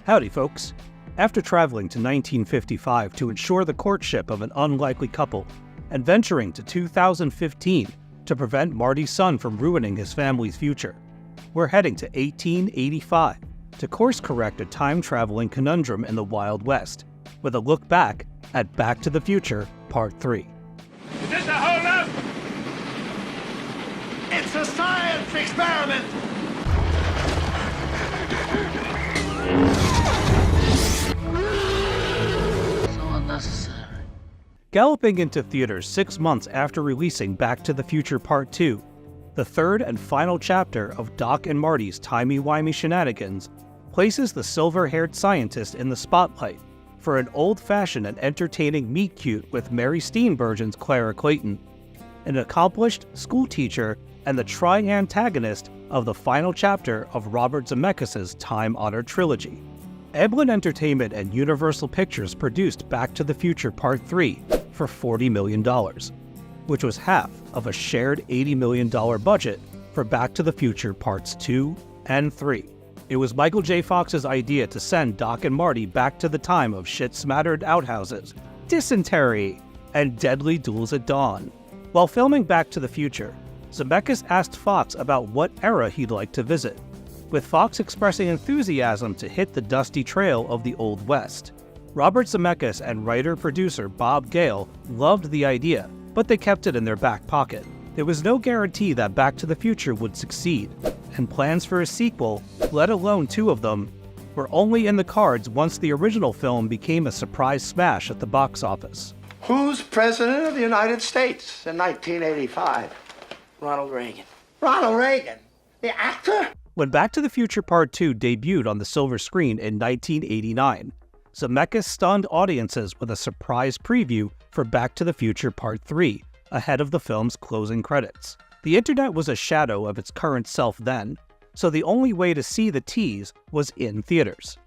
Howdy, folks. After traveling to 1955 to ensure the courtship of an unlikely couple, and venturing to 2015 to prevent Marty's son from ruining his family's future, we're heading to 1885 to course-correct a time-traveling conundrum in the Wild West, with a look back at Back to the Future Part 3. Is this a hold-up? It's a science experiment! So unnecessary. Galloping into theaters 6 months after releasing Back to the Future Part 2, the third and final chapter of Doc and Marty's timey-wimey shenanigans places the silver-haired scientist in the spotlight for an old-fashioned and entertaining meet-cute with Mary Steenburgen's Clara Clayton, an accomplished schoolteacher and the tri-antagonist of the final chapter of Robert Zemeckis' time-honored trilogy. Eblin Entertainment and Universal Pictures produced Back to the Future Part 3 for $40 million, which was half of a shared $80 million budget for Back to the Future Parts 2 and 3. It was Michael J. Fox's idea to send Doc and Marty back to the time of shit-smattered outhouses, dysentery, and deadly duels at dawn. While filming Back to the Future, Zemeckis asked Fox about what era he'd like to visit, with Fox expressing enthusiasm to hit the dusty trail of the Old West. Robert Zemeckis and writer-producer Bob Gale loved the idea, but they kept it in their back pocket. There was no guarantee that Back to the Future would succeed, and plans for a sequel, let alone 2 of them, were only in the cards once the original film became a surprise smash at the box office. Who's President of the United States in 1985? Ronald Reagan. Ronald Reagan? The actor? When Back to the Future Part 2 debuted on the silver screen in 1989, Zemeckis stunned audiences with a surprise preview for Back to the Future Part 3, ahead of the film's closing credits. The internet was a shadow of its current self then, so the only way to see the tease was in theaters.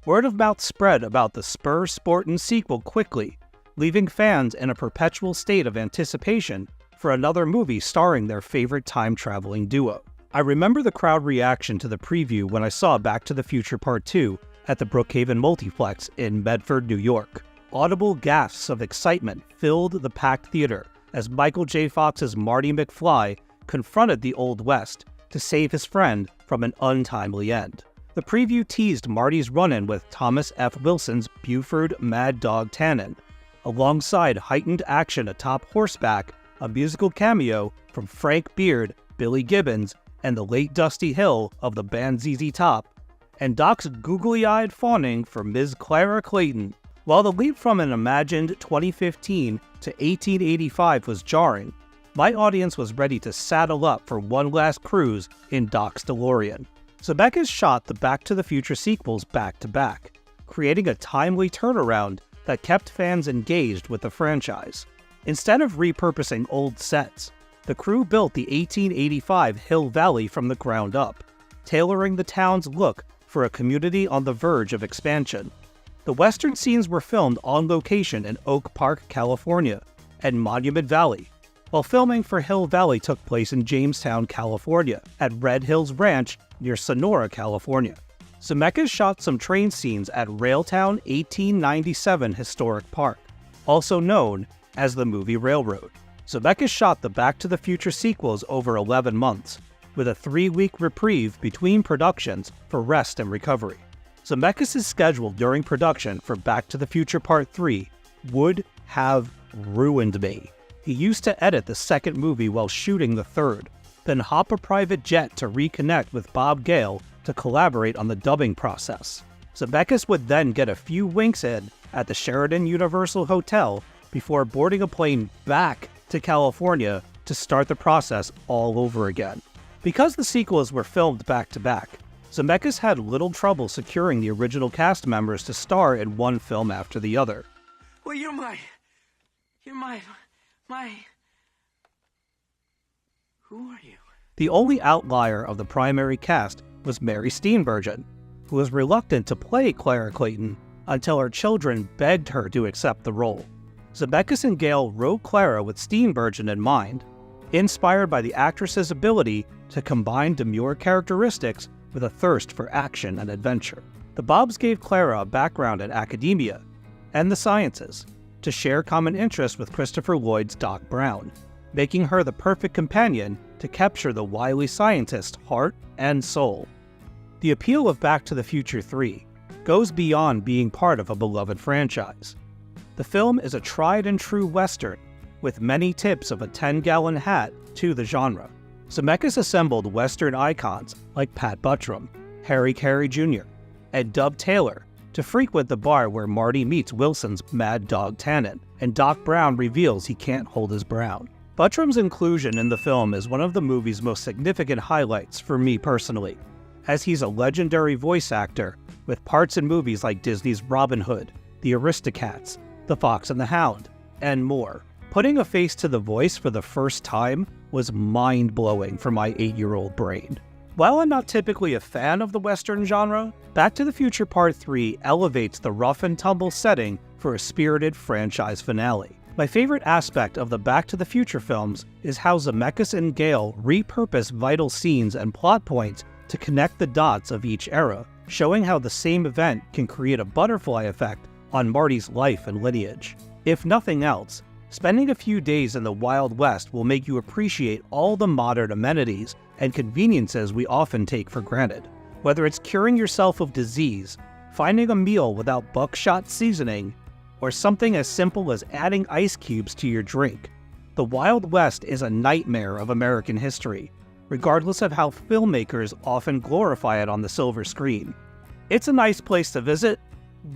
Word of mouth spread about the spur-sportin' sequel quickly, leaving fans in a perpetual state of anticipation for another movie starring their favorite time-traveling duo. I remember the crowd reaction to the preview when I saw Back to the Future Part 2 at the Brookhaven Multiplex in Medford, New York. Audible gasps of excitement filled the packed theater as Michael J. Fox's Marty McFly confronted the Old West to save his friend from an untimely end. The preview teased Marty's run-in with Thomas F. Wilson's Buford Mad Dog Tannen, alongside heightened action atop horseback, a musical cameo from Frank Beard, Billy Gibbons, and the late Dusty Hill of the band ZZ Top, and Doc's googly-eyed fawning for Ms. Clara Clayton. While the leap from an imagined 2015 to 1885 was jarring, my audience was ready to saddle up for one last cruise in Doc's Delorean. Zemeckis shot the Back to the Future sequels back-to-back, creating a timely turnaround that kept fans engaged with the franchise. Instead of repurposing old sets, the crew built the 1885 Hill Valley from the ground up, tailoring the town's look for a community on the verge of expansion. The western scenes were filmed on location in Oak Park, California, and Monument Valley, while filming for Hill Valley took place in Jamestown, California, at Red Hills Ranch near Sonora, California. Zemeckis shot some train scenes at Railtown 1897 Historic Park, also known as the Movie Railroad. Zemeckis shot the Back to the Future sequels over 11 months, with a 3-week reprieve between productions for rest and recovery. Zemeckis' schedule during production for Back to the Future Part 3 would have ruined me. He used to edit the second movie while shooting the third, then hop a private jet to reconnect with Bob Gale to collaborate on the dubbing process. Zemeckis would then get a few winks in at the Sheraton Universal Hotel before boarding a plane back to California to start the process all over again. Because the sequels were filmed back-to-back, Zemeckis had little trouble securing the original cast members to star in one film after the other. Well, you're my... Who are you? The only outlier of the primary cast was Mary Steenburgen, who was reluctant to play Clara Clayton until her children begged her to accept the role. Zemeckis and Gale wrote Clara with Steenburgen in mind, inspired by the actress's ability to combine demure characteristics with a thirst for action and adventure. The Bobs gave Clara a background in academia and the sciences to share common interests with Christopher Lloyd's Doc Brown, making her the perfect companion to capture the wily scientist's heart and soul. The appeal of Back to the Future 3 goes beyond being part of a beloved franchise. The film is a tried-and-true Western, with many tips of a 10-gallon hat to the genre. Zemeckis assembled Western icons like Pat Buttram, Harry Carey Jr., and Dub Taylor to frequent the bar where Marty meets Wilson's Mad Dog Tannen, and Doc Brown reveals he can't hold his brown. Buttram's inclusion in the film is one of the movie's most significant highlights for me personally, as he's a legendary voice actor with parts in movies like Disney's Robin Hood, The Aristocats, The Fox and the Hound, and more. Putting a face to the voice for the first time was mind-blowing for my 8-year-old brain. While I'm not typically a fan of the Western genre, Back to the Future Part 3 elevates the rough-and-tumble setting for a spirited franchise finale. My favorite aspect of the Back to the Future films is how Zemeckis and Gale repurpose vital scenes and plot points to connect the dots of each era, showing how the same event can create a butterfly effect on Marty's life and lineage. If nothing else, spending a few days in the Wild West will make you appreciate all the modern amenities and conveniences we often take for granted. Whether it's curing yourself of disease, finding a meal without buckshot seasoning, or something as simple as adding ice cubes to your drink, the Wild West is a nightmare of American history, regardless of how filmmakers often glorify it on the silver screen. It's a nice place to visit,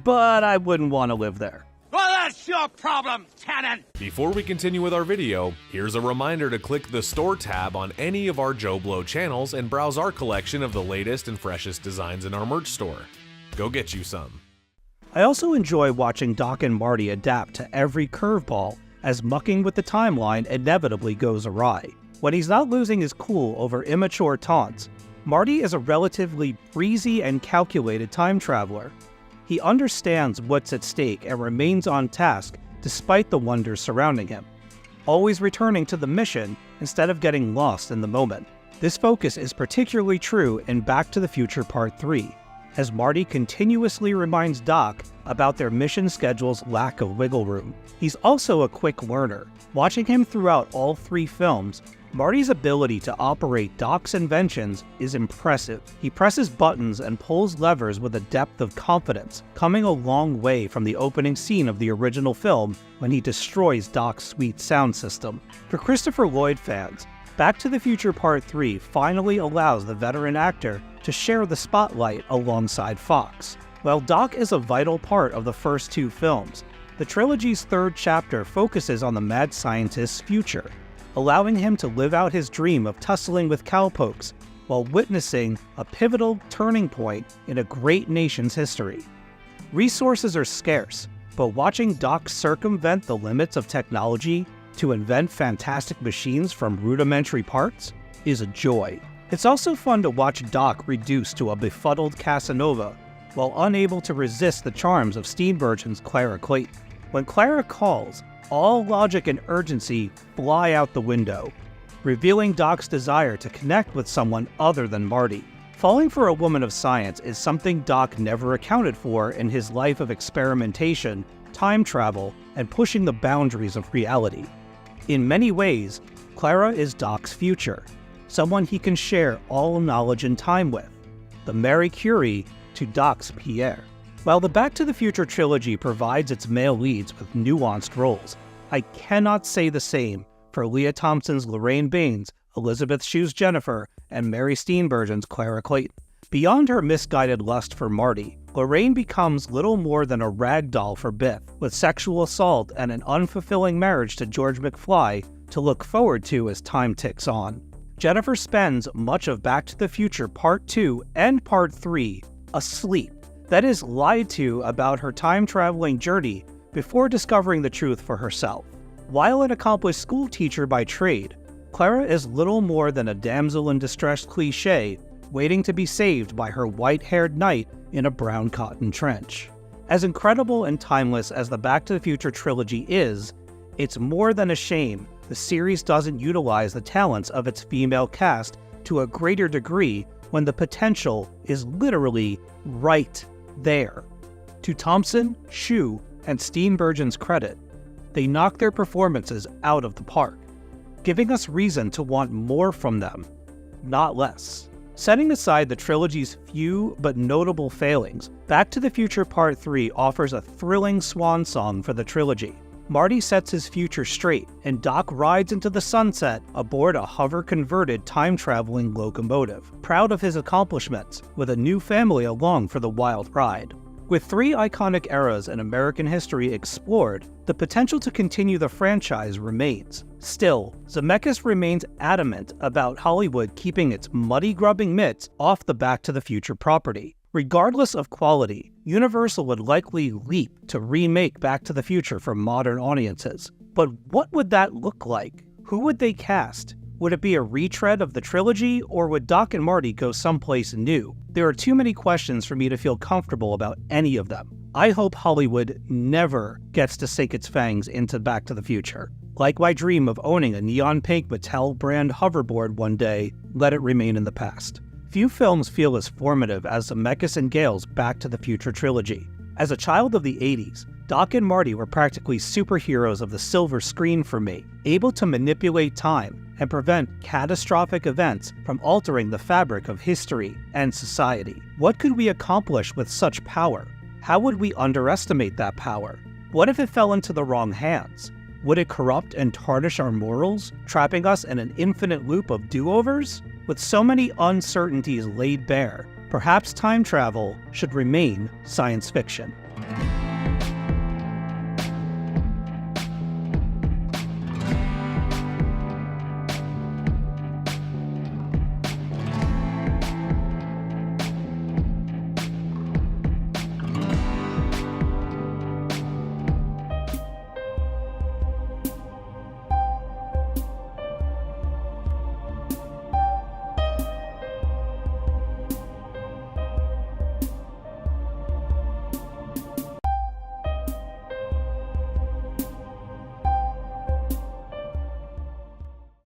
but I wouldn't want to live there. Well, that's your problem, Tannen! Before we continue with our video, here's a reminder to click the Store tab on any of our Joe Blow channels and browse our collection of the latest and freshest designs in our merch store. Go get you some. I also enjoy watching Doc and Marty adapt to every curveball as mucking with the timeline inevitably goes awry. When he's not losing his cool over immature taunts, Marty is a relatively breezy and calculated time traveler. He understands what's at stake and remains on task despite the wonders surrounding him, always returning to the mission instead of getting lost in the moment. This focus is particularly true in Back to the Future Part 3, as Marty continuously reminds Doc about their mission schedule's lack of wiggle room. He's also a quick learner. Watching him throughout all 3 films, Marty's ability to operate Doc's inventions is impressive. He presses buttons and pulls levers with a depth of confidence, coming a long way from the opening scene of the original film when he destroys Doc's sweet sound system. For Christopher Lloyd fans, Back to the Future Part 3 finally allows the veteran actor to share the spotlight alongside Fox. While Doc is a vital part of the first 2 films, the trilogy's 3rd chapter focuses on the mad scientist's future, allowing him to live out his dream of tussling with cowpokes while witnessing a pivotal turning point in a great nation's history. Resources are scarce, but watching Doc circumvent the limits of technology to invent fantastic machines from rudimentary parts is a joy. It's also fun to watch Doc reduced to a befuddled Casanova while unable to resist the charms of Steenburgen's Clara Clayton. When Clara calls, all logic and urgency fly out the window, revealing Doc's desire to connect with someone other than Marty. Falling for a woman of science is something Doc never accounted for in his life of experimentation, time travel, and pushing the boundaries of reality. In many ways, Clara is Doc's future, someone he can share all knowledge and time with, the Marie Curie to Doc's Pierre. While the Back to the Future trilogy provides its male leads with nuanced roles, I cannot say the same for Leah Thompson's Lorraine Baines, Elizabeth Shue's Jennifer, and Mary Steenburgen's Clara Clayton. Beyond her misguided lust for Marty, Lorraine becomes little more than a rag doll for Biff, with sexual assault and an unfulfilling marriage to George McFly to look forward to as time ticks on. Jennifer spends much of Back to the Future Part 2 and Part 3 asleep, that is, lied to about her time-traveling journey before discovering the truth for herself. While an accomplished school teacher by trade, Clara is little more than a damsel in distress cliché waiting to be saved by her white-haired knight in a brown cotton trench. As incredible and timeless as the Back to the Future trilogy is, it's more than a shame the series doesn't utilize the talents of its female cast to a greater degree when the potential is literally right there. To Thompson, Shue, and Steenburgen's credit, they knocked their performances out of the park, giving us reason to want more from them, not less. Setting aside the trilogy's few but notable failings, Back to the Future Part 3 offers a thrilling swan song for the trilogy. Marty sets his future straight, and Doc rides into the sunset aboard a hover-converted time-traveling locomotive, proud of his accomplishments, with a new family along for the wild ride. With 3 iconic eras in American history explored, the potential to continue the franchise remains. Still, Zemeckis remains adamant about Hollywood keeping its muddy-grubbing mitts off the Back to the Future property. Regardless of quality, Universal would likely leap to remake Back to the Future for modern audiences. But what would that look like? Who would they cast? Would it be a retread of the trilogy, or would Doc and Marty go someplace new? There are too many questions for me to feel comfortable about any of them. I hope Hollywood never gets to sink its fangs into Back to the Future. Like my dream of owning a neon pink Mattel brand hoverboard one day, let it remain in the past. Few films feel as formative as Zemeckis and Gale's Back to the Future trilogy. As a child of the 80s, Doc and Marty were practically superheroes of the silver screen for me, able to manipulate time and prevent catastrophic events from altering the fabric of history and society. What could we accomplish with such power? How would we underestimate that power? What if it fell into the wrong hands? Would it corrupt and tarnish our morals, trapping us in an infinite loop of do-overs? With so many uncertainties laid bare, perhaps time travel should remain science fiction.